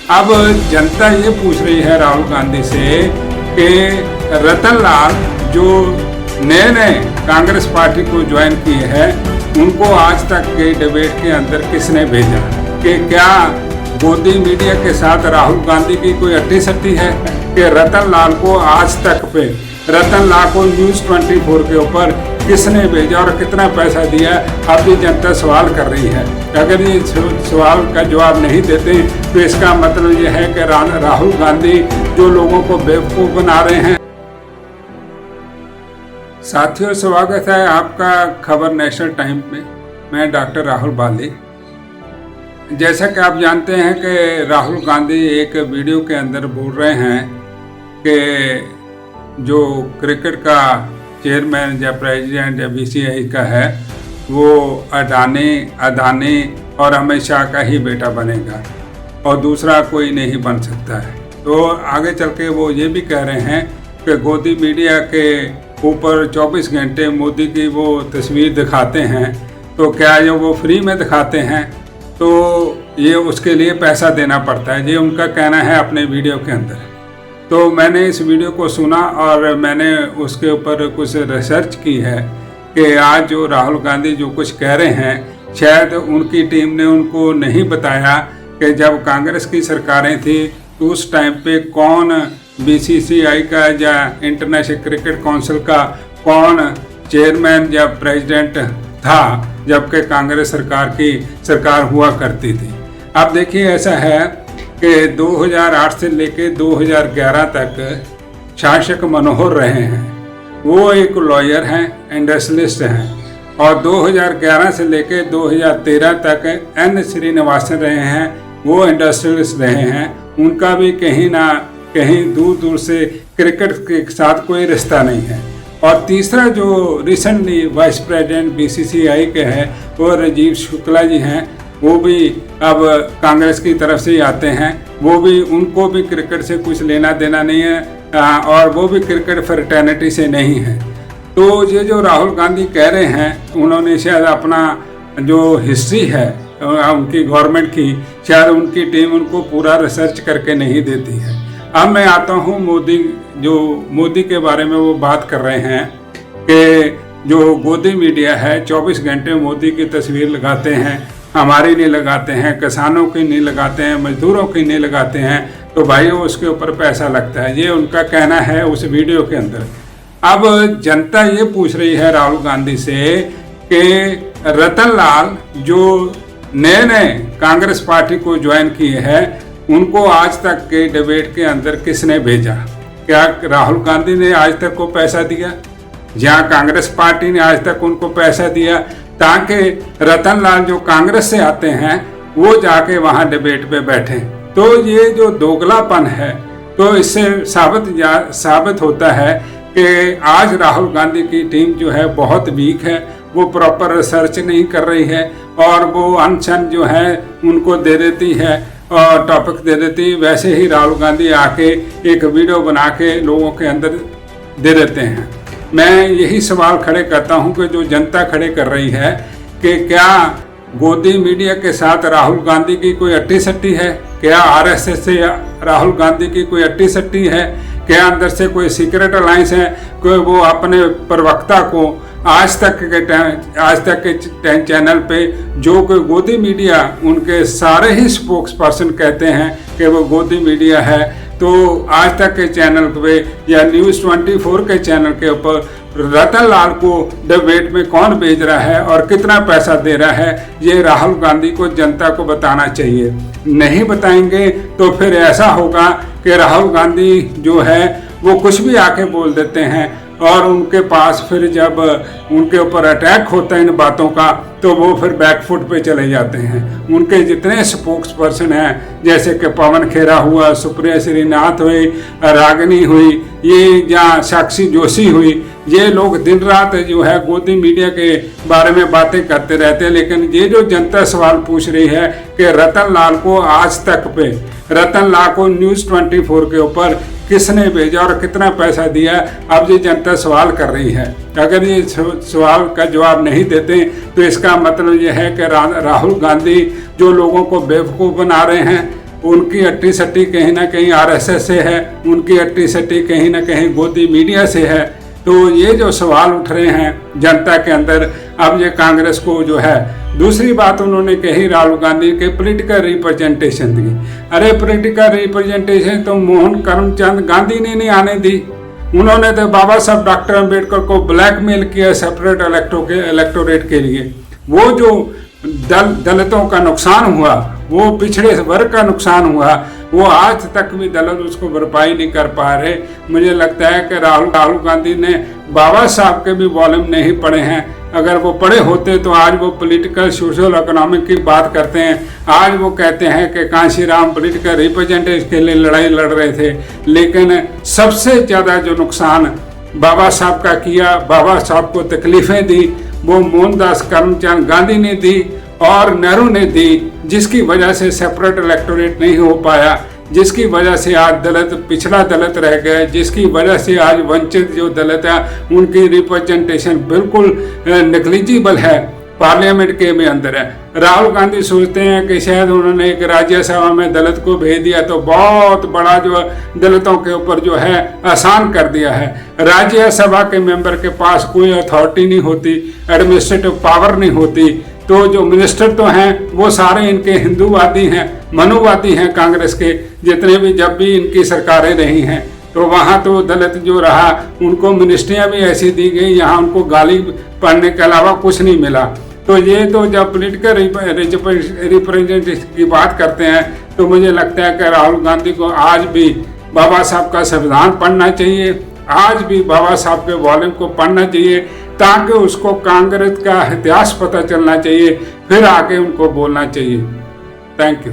अब जनता ये पूछ रही है राहुल गांधी से कि रतन लाल जो नए नए कांग्रेस पार्टी को ज्वाइन किए हैं उनको आज तक के डिबेट के अंदर किसने भेजा, कि क्या गोदी मीडिया के साथ राहुल गांधी की कोई अट्टी सट्टी है कि रतन लाल को आज तक पे रतन लाल को न्यूज़ 24 के ऊपर किसने भेजा और कितना पैसा दिया। अब ये जनता सवाल कर रही है। अगर ये सवाल का जवाब नहीं देते तो इसका मतलब ये है कि राहुल गांधी जो लोगों को बेवकूफ़ बना रहे हैं। साथियों, स्वागत है आपका खबर नेशनल टाइम में। मैं डॉक्टर राहुल बाली। जैसा कि आप जानते हैं कि राहुल गांधी एक वीडियो के अंदर बोल रहे हैं कि जो क्रिकेट का चेयरमैन या प्रेसिडेंट या बीसीसीआई का है वो अडानी और अमित शाह का ही बेटा बनेगा और दूसरा कोई नहीं बन सकता है। तो आगे चल के वो ये भी कह रहे हैं कि गोदी मीडिया के ऊपर 24 घंटे मोदी की वो तस्वीर दिखाते हैं, तो क्या ये वो फ्री में दिखाते हैं, तो ये उसके लिए पैसा देना पड़ता है। ये उनका कहना है अपने वीडियो के अंदर। तो मैंने इस वीडियो को सुना और मैंने उसके ऊपर कुछ रिसर्च की है कि आज जो राहुल गांधी जो कुछ कह रहे हैं शायद उनकी टीम ने उनको नहीं बताया कि जब कांग्रेस की सरकारें थी तो उस टाइम पे कौन बीसीसीआई का या इंटरनेशनल क्रिकेट काउंसिल का कौन चेयरमैन या प्रेसिडेंट था जबकि कांग्रेस सरकार हुआ करती थी। अब देखिए, ऐसा है कि 2008 से लेके 2011 तक शासक मनोहर रहे हैं। वो एक लॉयर हैं, इंडस्ट्रियलिस्ट हैं, और 2011 से लेके 2013 तक एन श्रीनिवासन रहे हैं, वो इंडस्ट्रियलिस्ट रहे हैं। उनका भी कहीं ना कहीं दूर दूर से क्रिकेट के साथ कोई रिश्ता नहीं है। और तीसरा जो रिसेंटली वाइस प्रेसिडेंट बीसीसीआई के हैं वो राजीव शुक्ला जी हैं। वो भी अब कांग्रेस की तरफ से ही आते हैं। वो भी, उनको भी क्रिकेट से कुछ लेना देना नहीं है और वो भी क्रिकेट फ्रेटर्निटी से नहीं है। तो ये जो राहुल गांधी कह रहे हैं, उन्होंने शायद अपना जो हिस्ट्री है उनकी गवर्नमेंट की, शायद उनकी टीम उनको पूरा रिसर्च करके नहीं देती है। अब मैं आता हूँ मोदी के बारे में वो बात कर रहे हैं कि जो गोदी मीडिया है 24 घंटे मोदी की तस्वीर लगाते हैं, हमारी नहीं लगाते हैं, किसानों की नहीं लगाते हैं, मजदूरों की नहीं लगाते हैं, तो भाई उसके ऊपर पैसा लगता है। ये उनका कहना है उस वीडियो के अंदर। अब जनता ये पूछ रही है राहुल गांधी से कि रतन लाल जो नए नए कांग्रेस पार्टी को ज्वाइन किए हैं उनको आज तक के डिबेट के अंदर किसने भेजा। क्या राहुल गांधी ने आज तक को पैसा दिया? जहाँ कांग्रेस पार्टी ने आज तक उनको पैसा दिया ताकि रतन लाल जो कांग्रेस से आते हैं वो जाके वहाँ डिबेट पे बैठे। तो ये जो दोगलापन है, तो इससे साबित होता है कि आज राहुल गांधी की टीम जो है बहुत वीक है। वो प्रॉपर रिसर्च नहीं कर रही है और वो अनशन जो है उनको दे देती है और टॉपिक दे देती। वैसे ही राहुल गांधी आके एक वीडियो बना के लोगों के अंदर दे देते हैं। मैं यही सवाल खड़े करता हूं कि जो जनता खड़े कर रही है कि क्या गोदी मीडिया के साथ राहुल गांधी की कोई अट्टी सट्टी है? क्या आरएसएस से राहुल गांधी की कोई अट्टी सट्टी है? क्या अंदर से कोई सीक्रेट अलायंस है? कोई वो अपने प्रवक्ता को आज तक के चैनल पे जो कोई गोदी मीडिया उनके सारे ही स्पोक्स पर्सन कहते हैं कि वो गोदी मीडिया है, तो आज तक के चैनल पे या न्यूज़ 24 के चैनल के ऊपर रतन लाल को डिबेट में कौन भेज रहा है और कितना पैसा दे रहा है, ये राहुल गांधी को जनता को बताना चाहिए। नहीं बताएंगे तो फिर ऐसा होगा कि राहुल गांधी जो है वो कुछ भी आके बोल देते हैं और उनके पास फिर जब उनके ऊपर अटैक होता है इन बातों का तो वो फिर बैकफुट पे चले जाते हैं। उनके जितने स्पोक्स पर्सन हैं जैसे कि पवन खेरा हुआ, सुप्रिया श्रीनाथ हुई, रागिनी हुई, ये या साक्षी जोशी हुई, ये लोग दिन रात जो है गोदी मीडिया के बारे में बातें करते रहते हैं। लेकिन ये जो जनता सवाल पूछ रही है कि रतन लाल को आज तक पे रतन लाल को न्यूज़ 24 के ऊपर किसने भेजा और कितना पैसा दिया, अब ये जनता सवाल कर रही है। अगर ये सवाल का जवाब नहीं देते तो इसका मतलब ये है कि राहुल गांधी जो लोगों को बेवकूफ़ बना रहे हैं उनकी अट्टी सट्टी कहीं ना कहीं आरएसएस से है, उनकी अट्टी सट्टी कहीं ना कहीं गोदी मीडिया से है। तो ये जो सवाल उठ रहे हैं जनता के अंदर, अब ये कांग्रेस को जो है। दूसरी बात उन्होंने कही राहुल गांधी के पॉलिटिकल रिप्रेजेंटेशन की। अरे पॉलिटिकल रिप्रेजेंटेशन तो मोहन करमचंद गांधी ने नहीं आने दी। उन्होंने तो बाबा साहब डॉक्टर अंबेडकर को ब्लैकमेल किया सेपरेट इलेक्टोरेट के लिए। वो जो दलितों का नुकसान हुआ, वो पिछड़े वर्ग का नुकसान हुआ, वो आज तक भी दलित उसको भरपाई नहीं कर पा रहे। मुझे लगता है कि राहुल गांधी ने बाबा साहब के भी वॉल्यूम नहीं पढ़े हैं। अगर वो पढ़े होते तो आज वो पॉलिटिकल सोशल इकोनॉमिक की बात करते हैं। आज वो कहते हैं कि कांशीराम पॉलिटिकल रिप्रेजेंटेशन के लिए लड़ाई लड़ रहे थे। लेकिन सबसे ज़्यादा जो नुकसान बाबा साहब का किया, बाबा साहब को तकलीफ़ें दी, वो मोहनदास करमचंद गांधी ने दी और नेहरू ने दी, जिसकी वजह से सेपरेट इलेक्टोरेट नहीं हो पाया, जिसकी वजह से आज दलित पिछड़ा दलित रह गए, जिसकी वजह से आज वंचित जो दलित है उनकी रिप्रेजेंटेशन बिल्कुल नेग्लिजिबल है, पार्लियामेंट के भी अंदर है। राहुल गांधी सोचते हैं कि शायद उन्होंने एक राज्यसभा में दलित को भेज दिया तो बहुत बड़ा जो दलितों के ऊपर जो है आसान कर दिया है। राज्यसभा के मेंबर के पास कोई अथॉरिटी नहीं होती, एडमिनिस्ट्रेटिव पावर नहीं होती। तो जो मिनिस्टर तो हैं वो सारे इनके हिंदूवादी हैं, मनुवादी हैं। कांग्रेस के जितने भी जब भी इनकी सरकारें रही हैं तो वहाँ तो दलित जो रहा उनको मिनिस्ट्रियाँ भी ऐसी दी गई, यहाँ उनको गाली पढ़ने के अलावा कुछ नहीं मिला। तो ये तो जब पॉलिटिकल रिप्रेजेंटेशन की बात करते हैं तो मुझे लगता है कि राहुल गांधी को आज भी बाबा साहब का संविधान पढ़ना चाहिए, आज भी बाबा साहब के वॉल्यूम को पढ़ना चाहिए, ताकि उसको कांग्रेस का इतिहास पता चलना चाहिए, फिर आगे उनको बोलना चाहिए। Thank you.